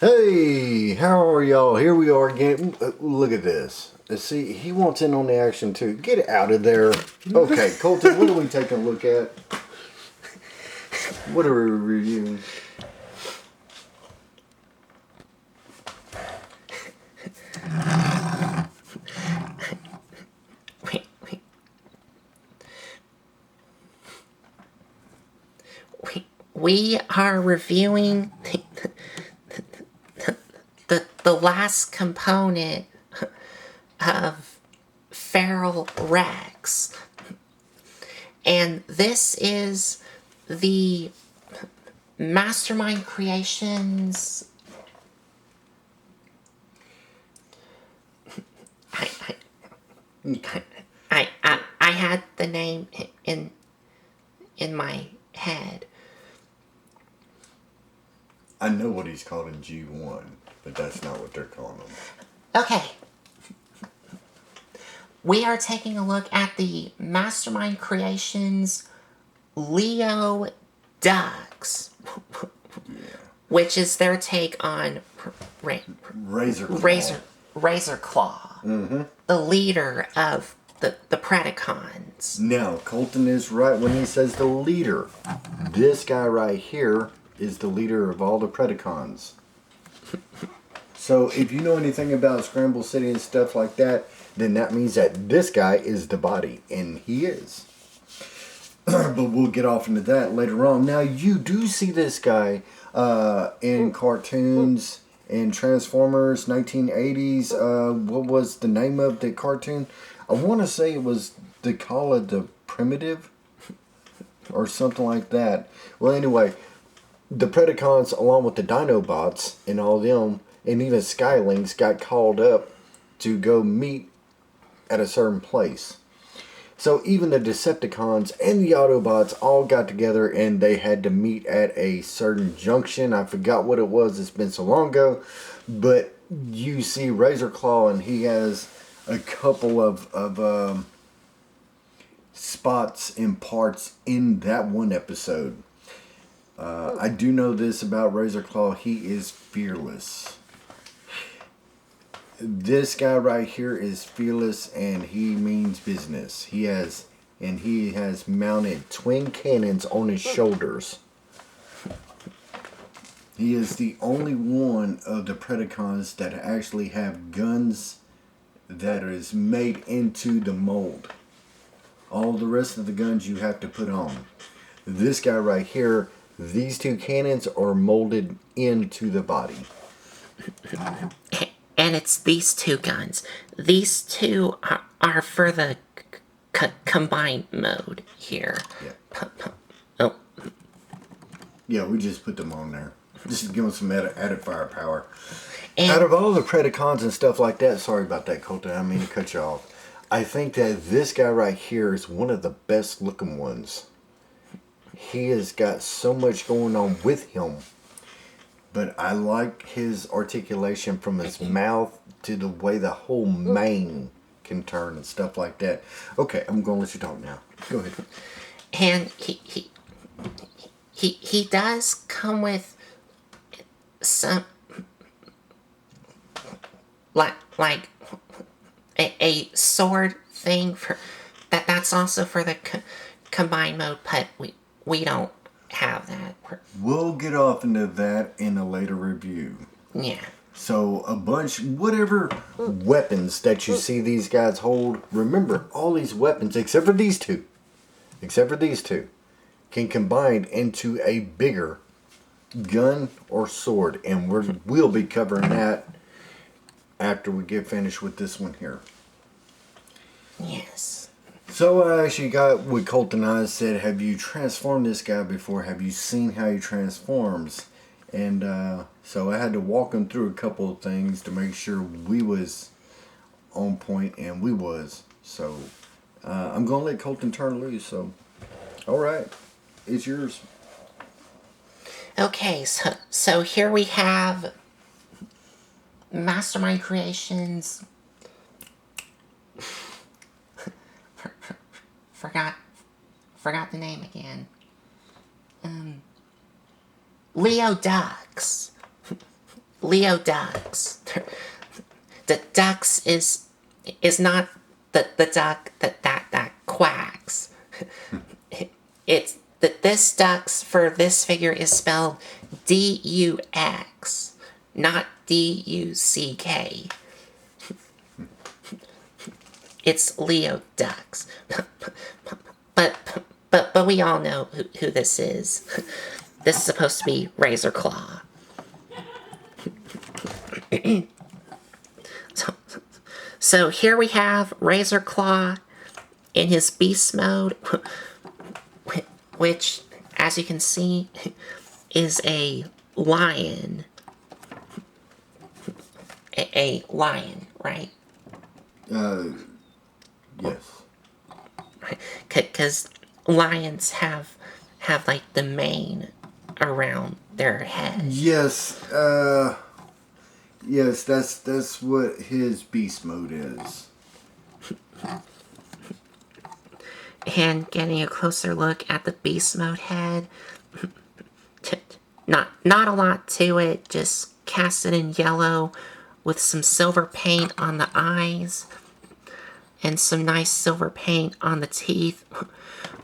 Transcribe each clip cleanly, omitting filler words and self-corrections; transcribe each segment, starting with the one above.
Hey, how are y'all? Here we are again. Look at this. See, he wants in on the action too. Get out of there. Okay, Colton, what are we taking a look at? What are we reviewing? We are reviewing the last component of Feral Rex. And this is the Mastermind Creations. I had the name in my head. I know what he's called in G1, but that's not what they're calling him. Okay. We are taking a look at the Mastermind Creations Leo Ducks, which is their take on Razorclaw. Razorclaw, the leader of the Predakons. Now, Colton is right when he says the leader. This guy right here is the leader of all the Predakons. So if you know anything about Scramble City and stuff like that, then that means that this guy is the body, and he is. But we'll get off into that later on. Now, you do see this guy in cartoons and Transformers, 1980s. What was the name of the cartoon? I want to say it was they call it the Primitive or something like that. Well, anyway, the Predacons, along with the Dinobots and all them, and even Skylings, got called up to go meet at a certain place. So even the Decepticons and the Autobots all got together and they had to meet at a certain junction. I forgot what it was. It's been so long ago. But you see Razorclaw and he has a couple of spots and parts in that one episode. I do know this about Razorclaw. He is fearless. This guy right here is fearless and he means business. He has mounted twin cannons on his shoulders. He is the only one of the Predacons that actually have guns that is made into the mold. All the rest of the guns you have to put on. This guy right here, these two cannons are molded into the body. And it's these two guns. These two are for the combined mode here. Yeah. Oh. Yeah, we just put them on there. Just to give them some added firepower. And out of all the Predacons and stuff like that, sorry about that, Colton, I mean to cut you off. I think that this guy right here is one of the best looking ones. He has got so much going on with him. But I like his articulation from his mouth to the way the whole mane can turn and stuff like that. Okay, I'm going to let you talk now. Go ahead. And he does come with some like a sword thing for that's also for the combined mode, but we don't have that. We'll get off into that in a later review. Yeah. So a bunch, whatever weapons that you see these guys hold, remember all these weapons except for these two, can combine into a bigger gun or sword, and we'll be covering that after we get finished with this one here. Yes. So I actually got with Colton and I said, have you transformed this guy before? Have you seen how he transforms? And so I had to walk him through a couple of things to make sure we was on point, and we was. So I'm going to let Colton turn loose. So, all right, it's yours. Okay, so here we have Mastermind Creations. Forgot the name again. Leo Ducks. Leo ducks. The ducks is not the duck that quacks. It's that this ducks for this figure is spelled D-U-X, not D-U-C-K. It's Leo ducks. But we all know who this is. This is supposed to be Razorclaw. So here we have Razorclaw in his beast mode, which, as you can see, is a lion. A lion, right? Yes. Because lions have like the mane around their head. Yes. Yes. That's what his beast mode is. And getting a closer look at the beast mode head, not a lot to it, just cast it in yellow with some silver paint on the eyes and some nice silver paint on the teeth,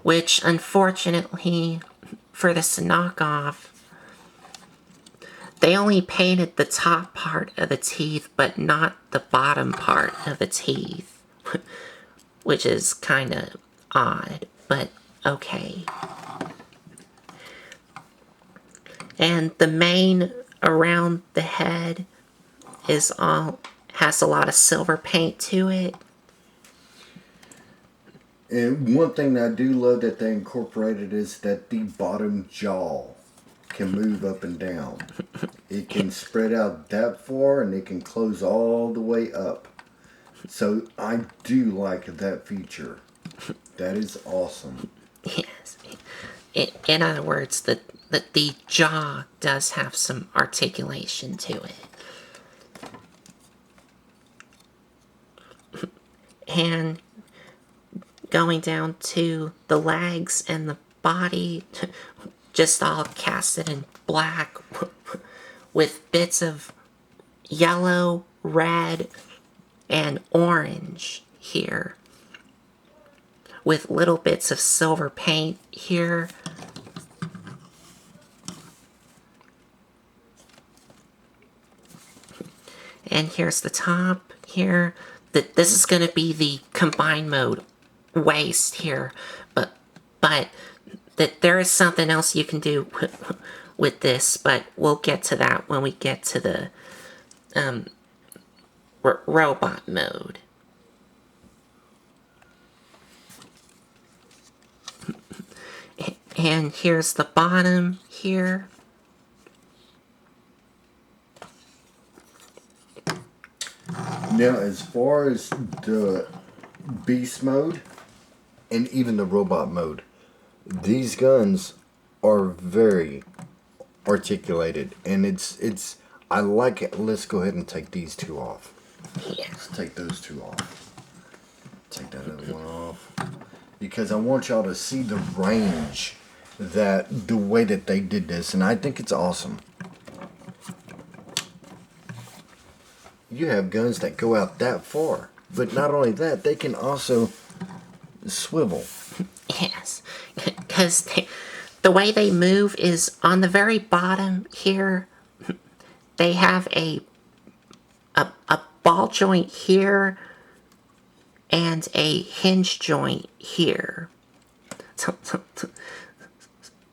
which unfortunately for this knockoff, they only painted the top part of the teeth but not the bottom part of the teeth, which is kind of odd, but okay. And the mane around the head has a lot of silver paint to it. And one thing that I do love that they incorporated is that the bottom jaw can move up and down. It can spread out that far and it can close all the way up. So I do like that feature. That is awesome. Yes. In other words, the jaw does have some articulation to it. And going down to the legs and the body, just all casted in black with bits of yellow, red, and orange here, with little bits of silver paint here. And here's the top here. This is going to be the combined mode waist here, but that there is something else you can do with this, but we'll get to that when we get to the robot mode. And here's the bottom here. Now, as far as the beast mode and even the robot mode, these guns are very articulated, and it's I like it. Let's go ahead and take these two off. Yeah. Let's take those two off. Take that other one off, because I want y'all to see the range, that the way that they did this, and I think it's awesome. You have guns that go out that far, but not only that, they can also swivel. Yes, because the way they move is on the very bottom here. They have a ball joint here and a hinge joint here.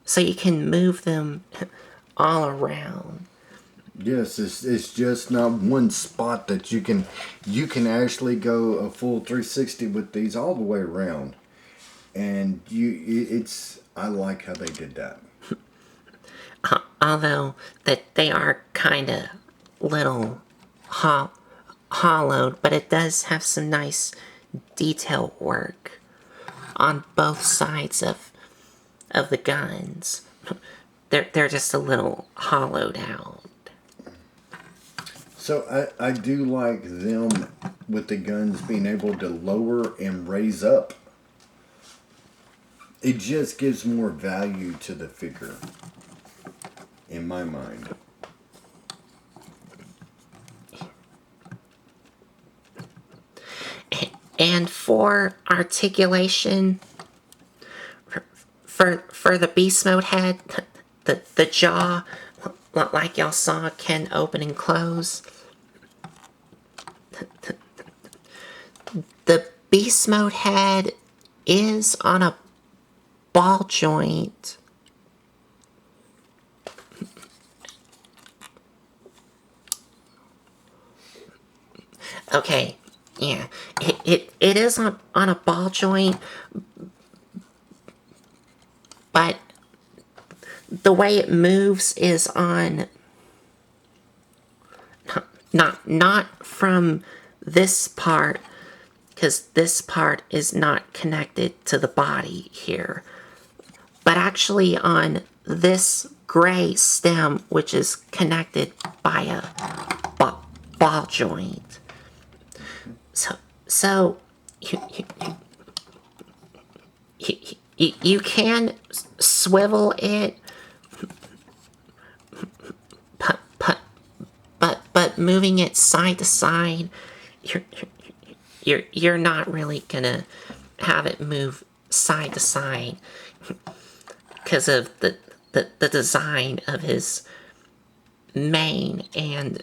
So you can move them all around. Yes, it's just not one spot that you can actually go a full 360 with these all the way around, and I like how they did that. Although that they are kind of little hollowed, but it does have some nice detail work on both sides of the guns. They're just a little hollowed out. So I do like them with the guns being able to lower and raise up. It just gives more value to the figure, in my mind. And for articulation, for the beast mode head, the jaw, like y'all saw, can open and close. The beast mode head is on a ball joint. Okay, yeah, it is on a ball joint, but the way it moves is on not from this part, because this part is not connected to the body here, but actually on this gray stem, which is connected by a ball joint. So you can swivel it, but moving it side to side, you're not really gonna have it move side to side because of the design of his mane. And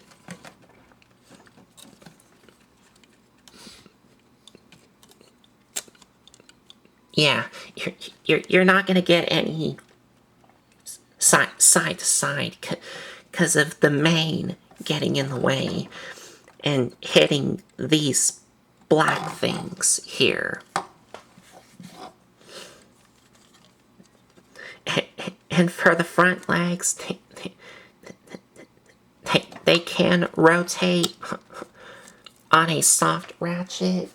yeah, you're not gonna get any side to side because of the mane getting in the way and hitting these black things here. And for the front legs, they can rotate on a soft ratchet,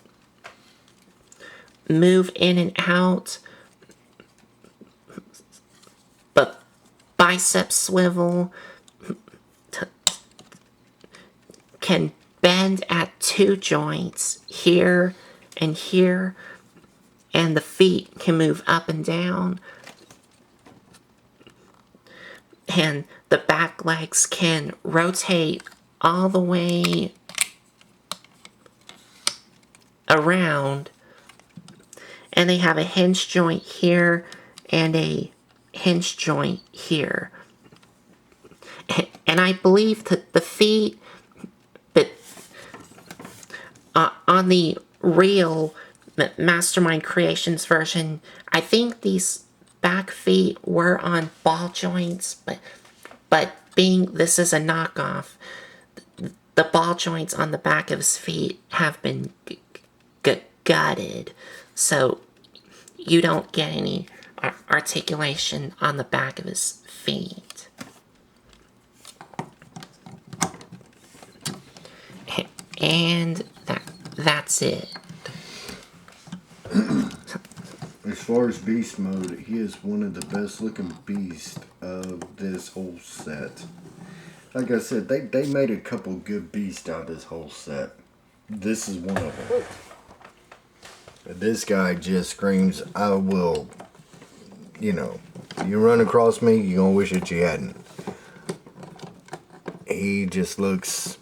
move in and out, but bicep swivel can bend at 2 joints, here and here, and the feet can move up and down, and the back legs can rotate all the way around, and they have a hinge joint here and a hinge joint here. And I believe that the feet, but on the real Mastermind Creations version, I think these back feet were on ball joints, but being this is a knockoff, the ball joints on the back of his feet have been gutted, so you don't get any articulation on the back of his feet. And that's it. As far as beast mode, he is one of the best looking beasts of this whole set. Like I said, they made a couple good beasts out of this whole set. This is one of them. This guy just screams, I will, you run across me, you're going to wish that you hadn't. He just looks...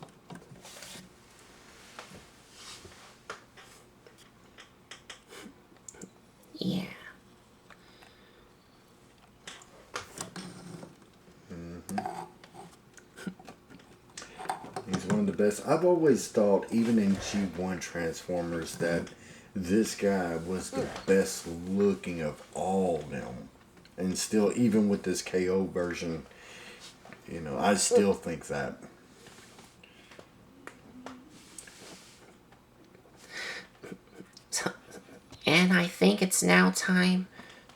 Yeah. He's one of the best. I've always thought, even in G1 Transformers, that this guy was the best looking of all of them. And still, even with this KO version, I still think that. And I think it's now time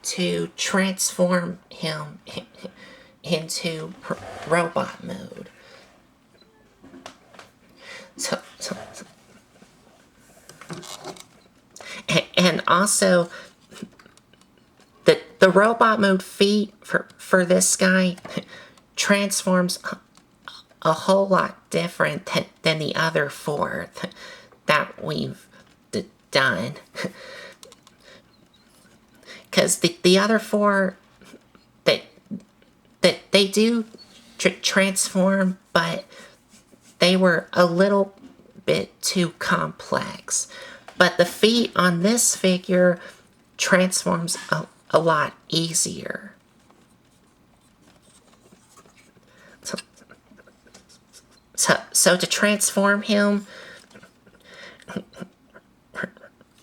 to transform him into robot mode. And also, the robot mode feat for this guy transforms a whole lot different than the other 4 that we've done. Because the other 4, they do transform, but they were a little bit too complex. but the feet on this figure transforms a lot easier. So to transform him,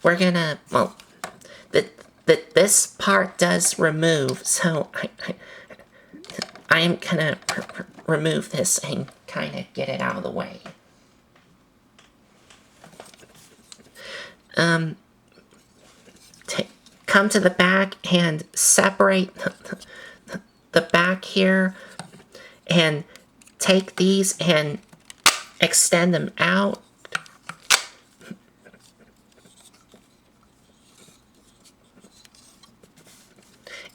we're gonna, well, this part does remove, so I'm gonna remove this and kind of get it out of the way. Come to the back and separate the back here, and take these and extend them out.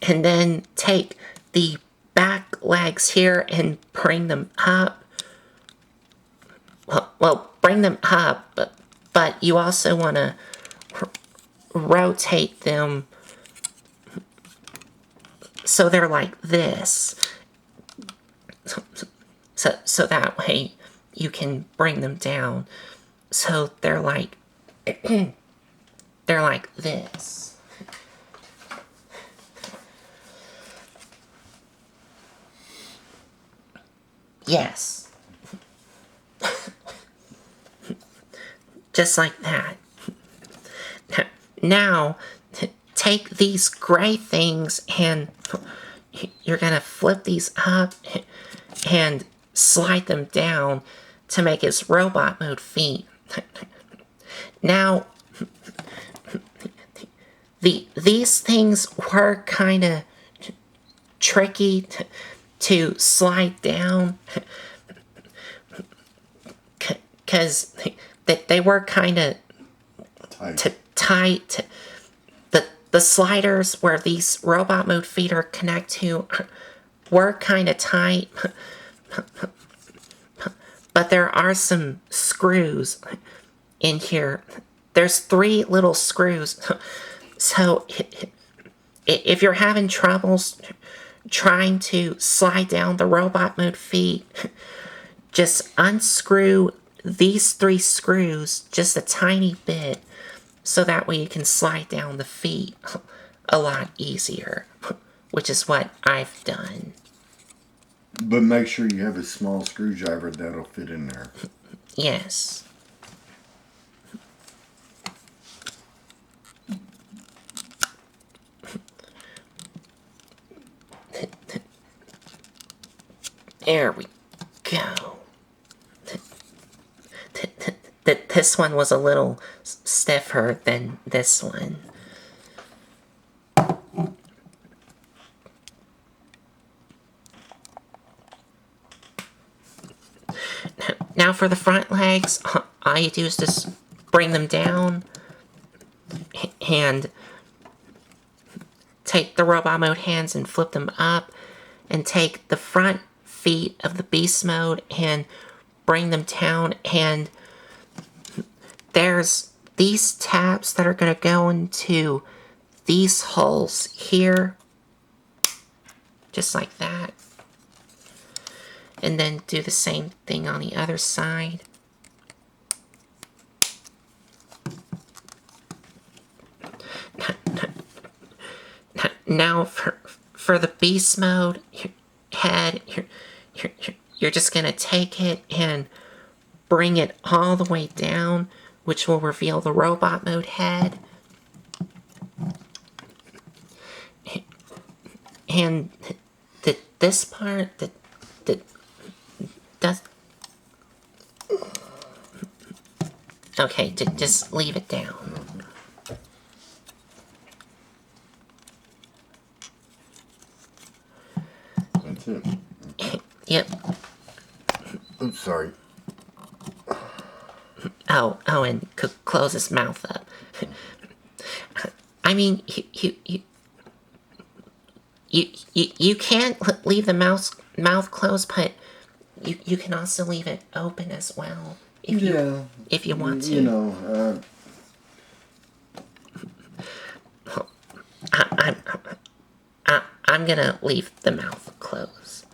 And then take the back legs here and bring them up. Well, bring them up, but you also want to rotate them so they're like this. So that way you can bring them down. So they're like they're like this. Yes. Just like that. Now, take these gray things and you're gonna flip these up and slide them down to make his robot mode feet. Now, these things were kind of tricky to slide down because they were kind of tight. The sliders where these robot mode feet are connect to were kind of tight, but there are some screws in here. There's 3 little screws. So if you're having troubles trying to slide down the robot mode feet, just unscrew these 3 screws just a tiny bit, so that way you can slide down the feet a lot easier, which is what I've done. But make sure you have a small screwdriver that'll fit in there. Yes. There we go. This one was a little stiffer than this one. Now for the front legs, all you do is just bring them down and take the robot mode hands and flip them up, and take the front feet of the beast mode and bring them down, and there's these tabs that are going to go into these holes here, just like that. And then do the same thing on the other side. Now for the beast mode head, you're just going to take it and bring it all the way down, which will reveal the robot mode head. And this part that does... Okay, just leave it down. That's it. Yep. Oops, sorry. Oh, and close his mouth up. I mean, you can't leave the mouth closed, but you can also leave it open as well if you want to. You know, I'm gonna leave the mouth closed,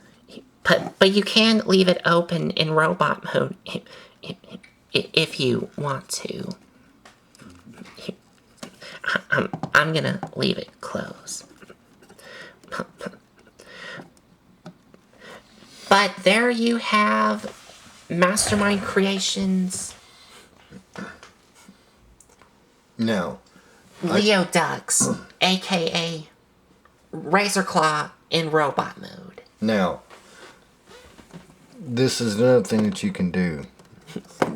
but you can leave it open in robot mode if you want to. I'm gonna leave it closed. But there you have Mastermind Creations Now, Leo Ducks, aka Razorclaw in robot mode. now, this is another thing that you can do.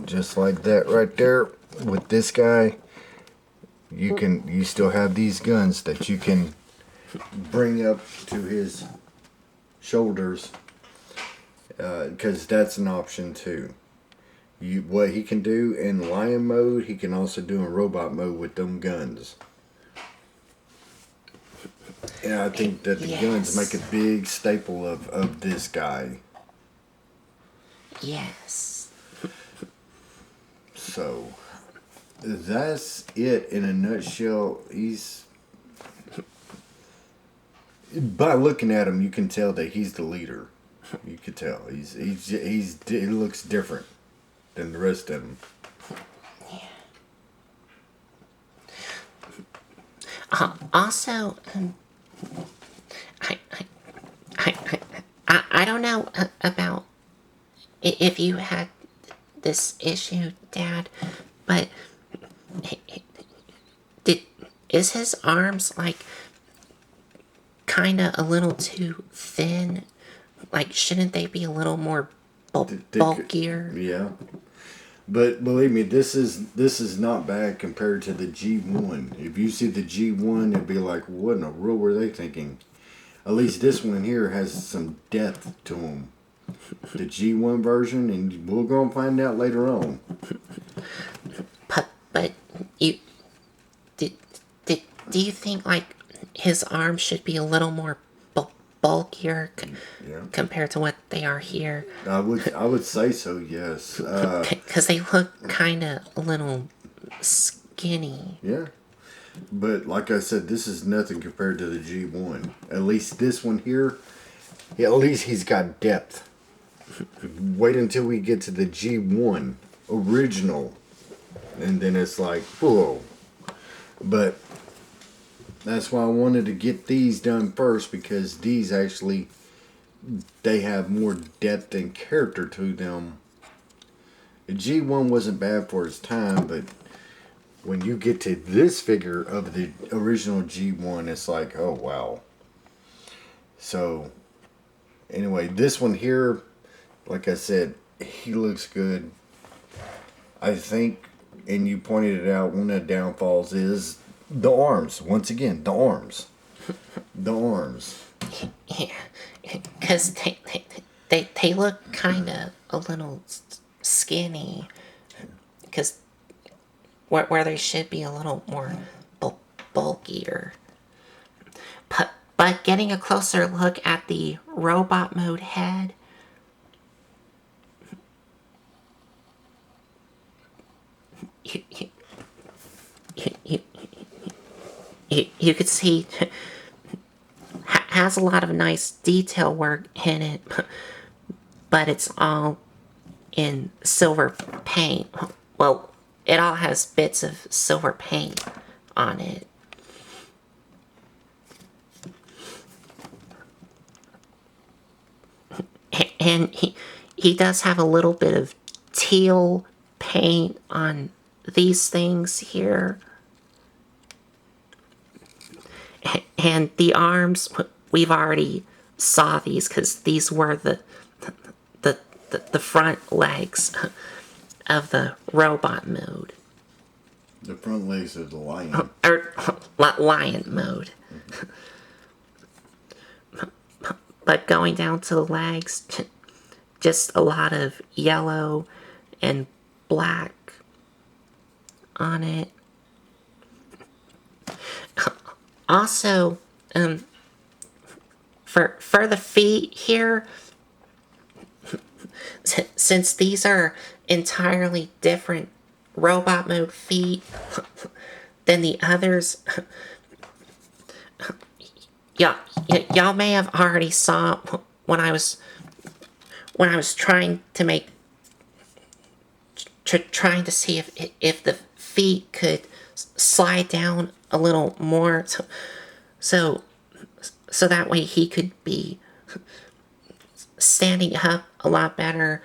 Just like that right there with this guy, you still have these guns that you can bring up to his shoulders, because that's an option too. What he can do in lion mode, he can also do in robot mode with them guns. And I think that the guns make a big staple of this guy. Yes. So that's it in a nutshell. By looking at him, you can tell that he's the leader. You could tell he looks different than the rest of them. Also, I don't know about if you had this issue, Dad, but is his arms like kind of a little too thin? Like, shouldn't they be a little more bulkier? Yeah, but believe me, this is not bad compared to the G1. If you see the G1, it'd be like, what in the world were they thinking? At least this one here has some depth to him. The G1 version, and we're gonna find out later on. But you do you think like his arms should be a little more bulkier compared to what they are here? I would say so. Yes. Because they look kind of a little skinny. Yeah. But like I said, this is nothing compared to the G1. At least this one here, at least he's got depth. Wait until we get to the G1 original, and then it's like, whoa. But that's why I wanted to get these done first, because these actually, they have more depth and character to them. The G1 wasn't bad for its time, but when you get to this figure of the original G1, it's like, oh wow. So anyway, this one here, like I said, he looks good. I think, and you pointed it out, one of the downfalls is the arms. Once again, the arms. The arms. Yeah, because they look kind of a little skinny. Because where they should be a little more bulkier. But getting a closer look at the robot mode head, you could see has a lot of nice detail work in it, but it's all in silver paint. Well, it all has bits of silver paint on it. And he does have a little bit of teal paint on these things here. And the arms, we've already saw these because these were the front legs of the robot mode. The front legs of the lion. Or lion mode. But going down to the legs, just a lot of yellow and black on it. Also, for the feet here, since these are entirely different robot mode feet than the others, y'all may have already saw when I was trying to make trying to see if the feet could slide down a little more, so so that way he could be standing up a lot better.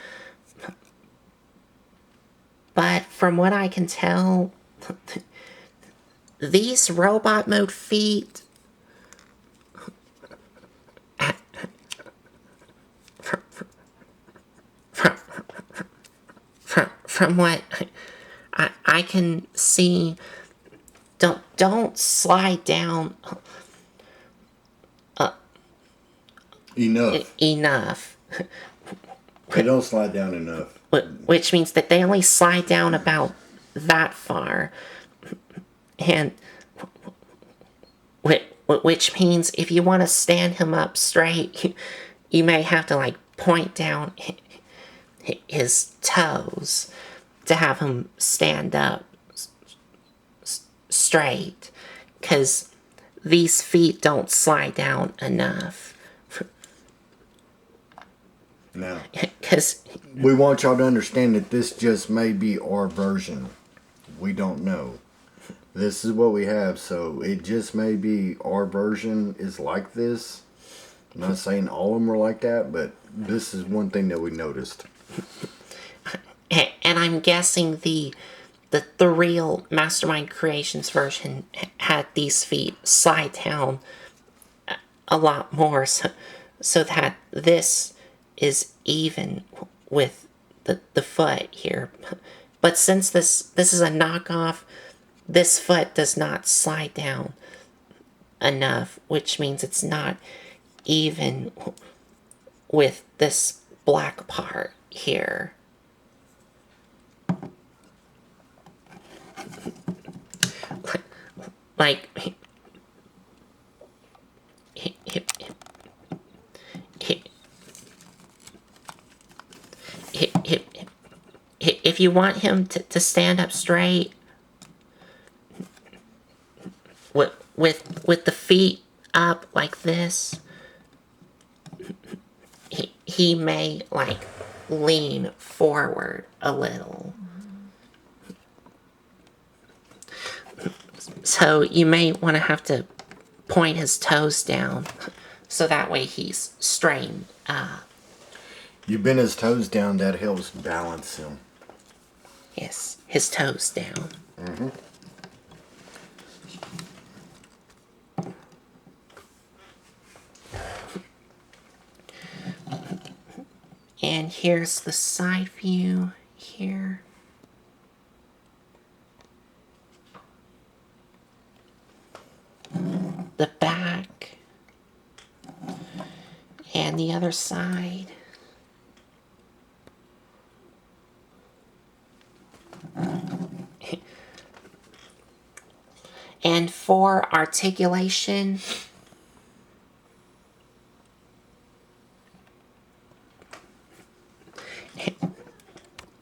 But from what I can tell, these robot mode feet from what I can see don't slide down enough. They don't slide down enough. Which means that they only slide down about that far. And which means if you want to stand him up straight, you may have to like point down his toes to have him stand up straight, because these feet don't slide down enough. No. Because we want y'all to understand that this just may be our version. We don't know. This is what we have, so it just may be our version is like this. I'm not saying all of them are like that, but this is one thing that we noticed. And I'm guessing the real Mastermind Creations version had these feet slide down a lot more, so that this is even with the foot here. But since this is a knockoff, this foot does not slide down enough, which means it's not even with this black part here. Like, if you want him to stand up straight with the feet up like this, he may like lean forward a little. So you may want to have to point his toes down so that way he's straightened up. You bend his toes down, that helps balance him. Yes, his toes down. Mm-hmm. And here's the side view here. The back. And the other side. And for articulation,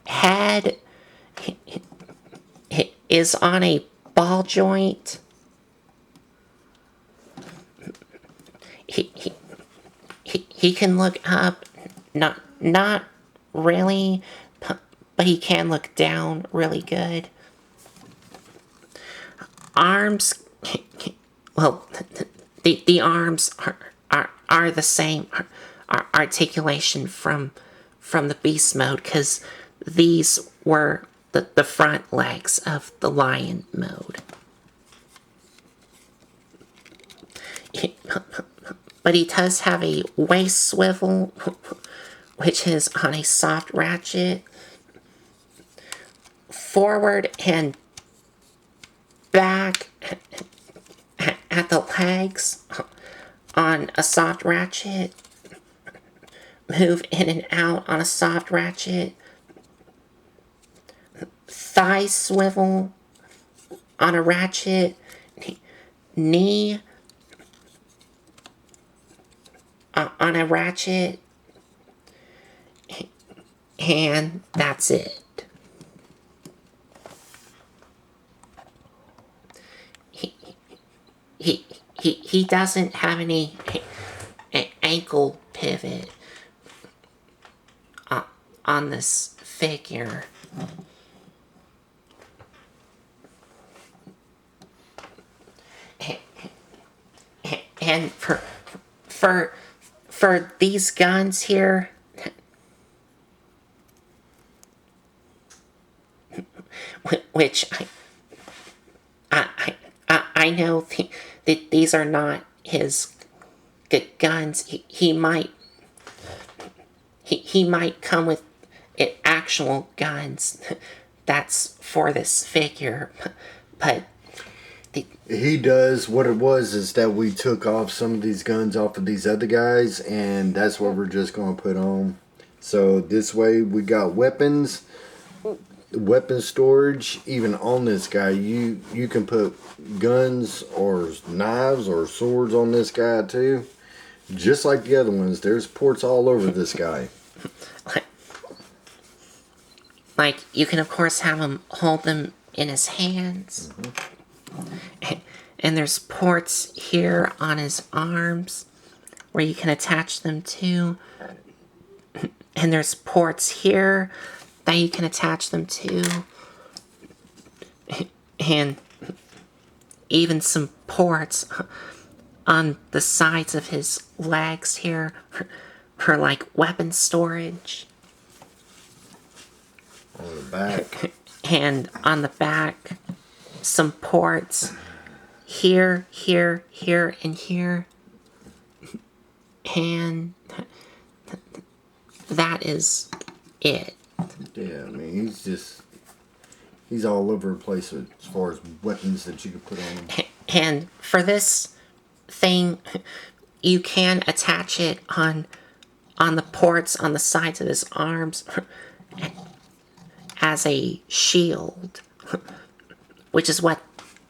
head is on a ball joint. He can look up, not really, but he can look down really good. Arms, well, the arms are the same articulation from the beast mode, because these were the front legs of the lion mode. But he does have a waist swivel, which is on a soft ratchet. Forward and back at the legs on a soft ratchet. Move in and out on a soft ratchet. Thigh swivel on a ratchet. Knee on a ratchet. And that's it. He doesn't have any ankle pivot on this figure. and for these guns here, which I know that these are not his guns. He might come with actual guns. That's for this figure, but He does. What it was is that we took off some of these guns off of these other guys, and that's what we're just going to put on. So this way we got weapon storage even on this guy. You can put guns or knives or swords on this guy too. Just like the other ones, there's ports all over this guy. like you can of course have him hold them in his hands. And there's ports here on his arms where you can attach them to. And there's ports here that you can attach them to. And even some ports on the sides of his legs here for like weapon storage. On the back. And on the back, some ports here, here, here, and here. And that is it. Yeah, I mean, he's all over the place as far as weapons that you can put on him. And for this thing, you can attach it on the ports on the sides of his arms as a shield, which is what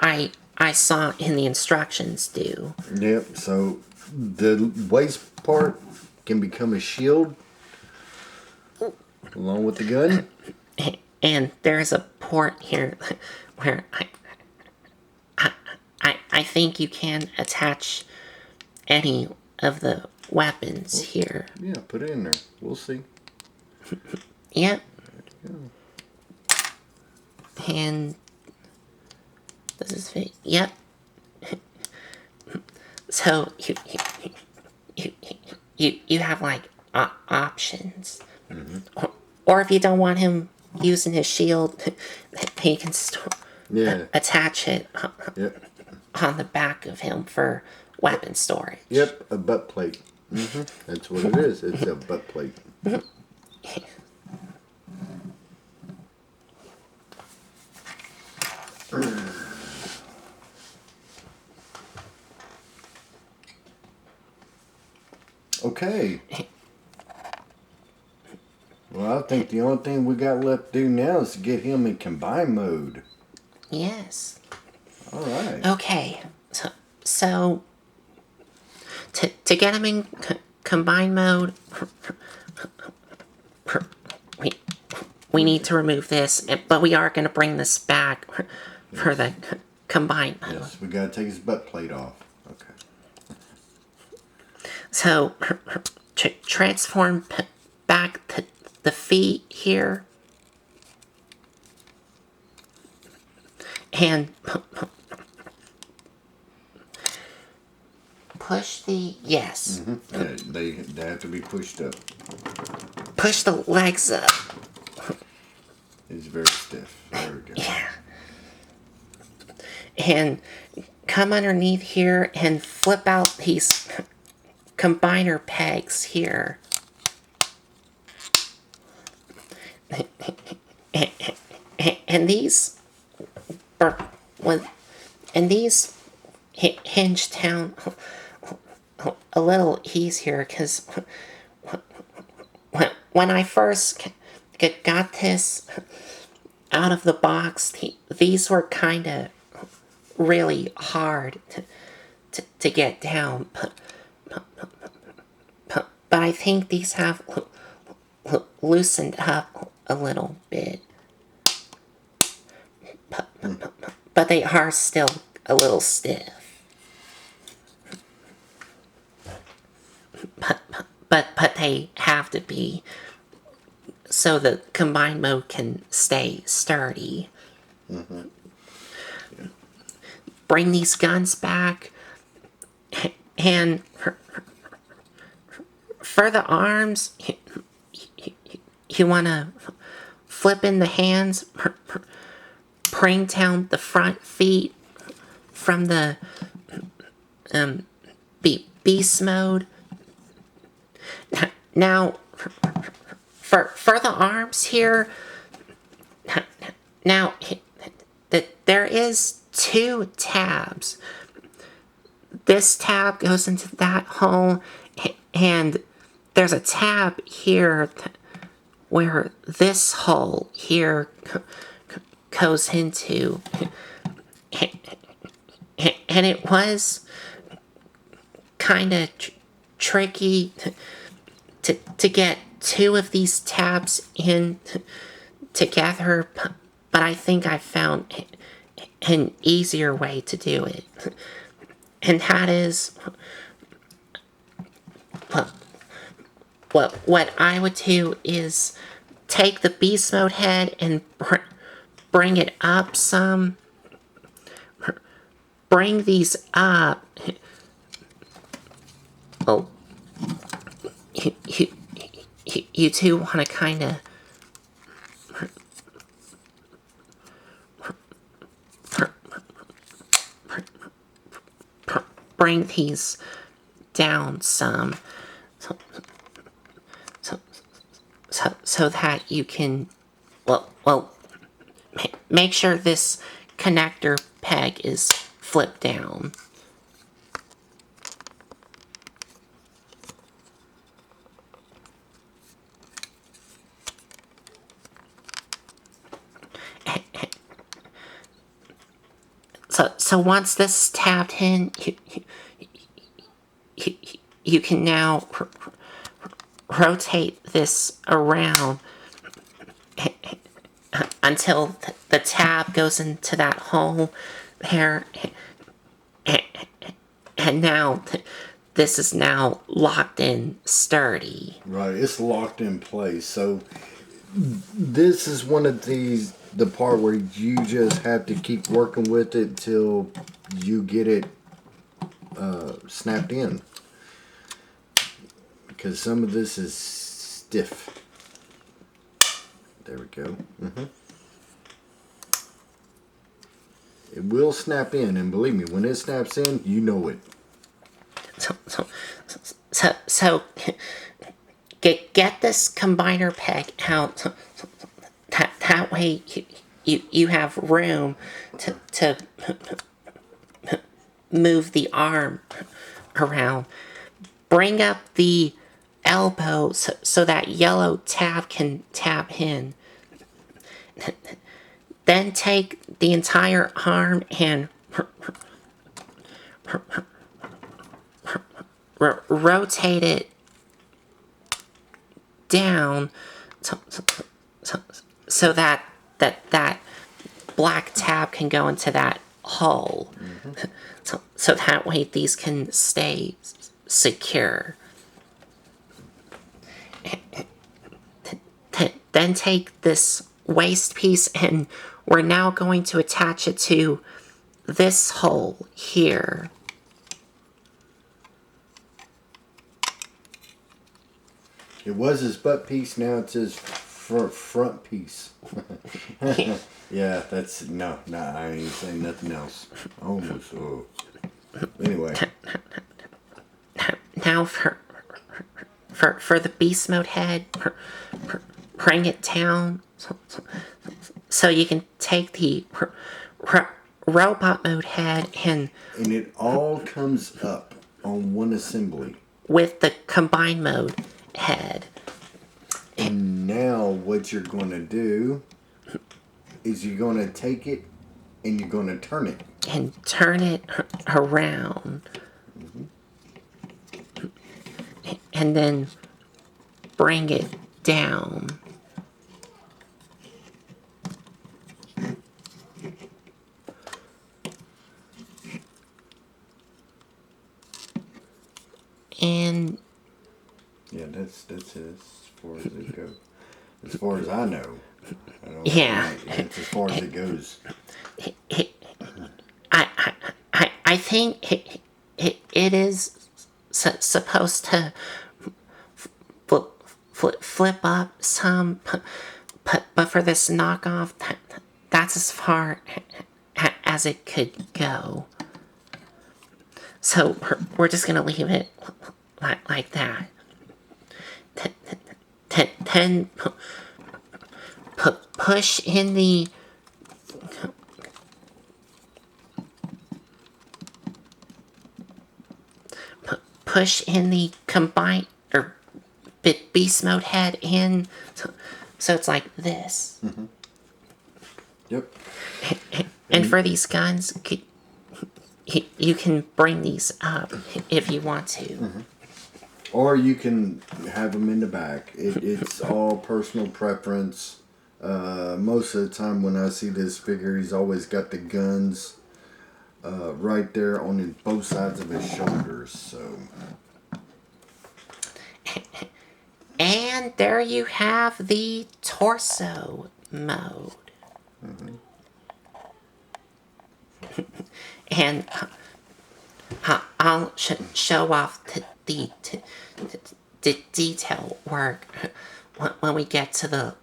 I saw in the instructions do. Yep, so the waist part can become a shield along with the gun. And there's a port here where I think you can attach any of the weapons here. Yeah, put it in there. We'll see. Yep. And this is fit. Yep. So you have like options. Or if you don't want him using his shield, he can attach it on the back of him for weapon storage. Yep, a butt plate. That's what it is. It's a butt plate. Okay. Well, I think the only thing we got left to do now is to get him in combine mode. Yes. All right. Okay. So to get him in combine mode, we need to remove this, but we are going to bring this back for the combine mode. Yes, we got to take his butt plate off. Okay. So transform back the feet here. And push the, yes. Yeah, they have to be pushed up. Push the legs up. It's very stiff. There we go. Yeah. And come underneath here and flip out these combiner pegs here. And these hinge down a little easier because when I first got this out of the box, these were kind of really hard to get down. But I think these have loosened up a little bit. But they are still a little stiff. But they have to be so the combined mode can stay sturdy. Bring these guns back And for the arms, you want to flip in the hands, bring down the front feet from the beast mode. Now, for the arms here, now there is 2 tabs. This tab goes into that hole, and there's a tab here where this hole here goes into. And it was kind of tricky to get 2 of these tabs in together, but I think I found an easier way to do it. And that is, what I would do is take the beast mode head and bring it up some. Bring these up. Oh, you two want to kind of bring these down some, so that you can, make sure this connector peg is flipped down. So once this is tapped in, you can now rotate this around until the tab goes into that hole there, and now this is now locked in sturdy. Right, it's locked in place. So this is one of the part where you just have to keep working with it till you get it snapped in, because some of this is stiff. There we go. It will snap in, and believe me, when it snaps in, you know it. So get this combiner peg out. That way you have room to move the arm around. Bring up the elbow so that yellow tab can tap in. Then take the entire arm and rotate it down so that black tab can go into that hole. So that way these can stay secure. Then take this waste piece, and we're now going to attach it to this hole here. It was his butt piece, now it's his front piece. Yeah, that's no, I ain't saying nothing else. Almost. Oh. Anyway. Now for the beast mode head, bring it down so you can take the robot mode head and it all comes up on one assembly with the combined mode head. And now what you're going to do is you're going to take it and you're going to turn it. And turn it around. And then bring it down. And yeah, that's as far as it goes. As far as I know. Yeah. That's as far as it goes. I think it is supposed to flip up some, but for this knockoff, that's as far as it could go. So we're just gonna leave it like that. Then push in the combine or beast mode head in, so it's like this. Yep. And for these guns, you can bring these up if you want to. Or you can have them in the back. It's all personal preference. Most of the time when I see this figure, he's always got the guns right there on both sides of his shoulders. So. And there you have the torso mode. And I'll show off the detail work when we get to the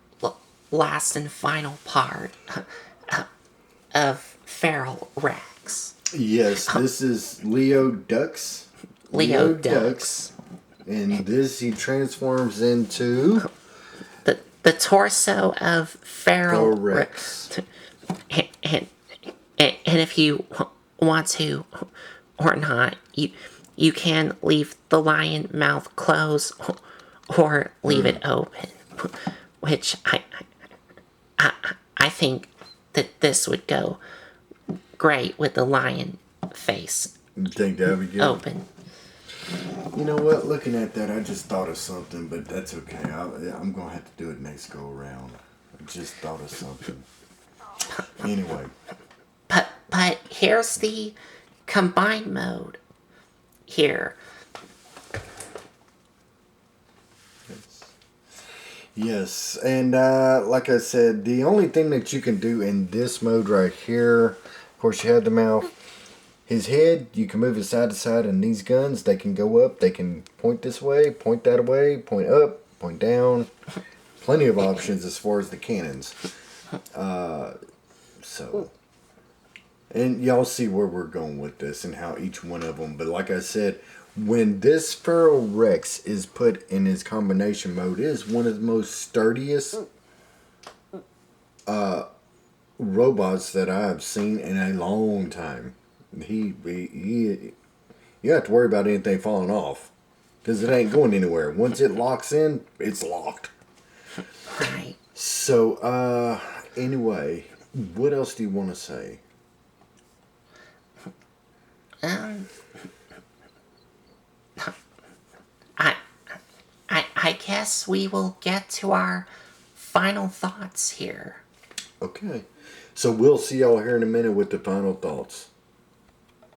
last and final part of Feral Rex. Yes, this is Leo Dux. Leo Dux. And this he transforms into the torso of Feral Rex. And if you want to or not, you can leave the lion mouth closed or leave it open, which I think that this would go great with the lion face. You think that'd be good? Open. You know what? Looking at that, I just thought of something, but that's okay. I'm gonna have to do it next go around. I just thought of something. Anyway. But here's the combined mode. Here. Yes, and like I said, the only thing that you can do in this mode right here, of course, you have the mouth. His head, you can move it side to side, and these guns, they can go up, they can point this way, point that way, point up, point down. Plenty of options as far as the cannons. And y'all see where we're going with this and how each one of them, but like I said, when this Feral Rex is put in his combination mode, it is one of the most sturdiest robots that I've seen in a long time. You don't have to worry about anything falling off because it ain't going anywhere. Once it locks in, it's locked. Right. So, anyway, what else do you want to say? I guess we will get to our final thoughts here. Okay. So we'll see y'all here in a minute with the final thoughts.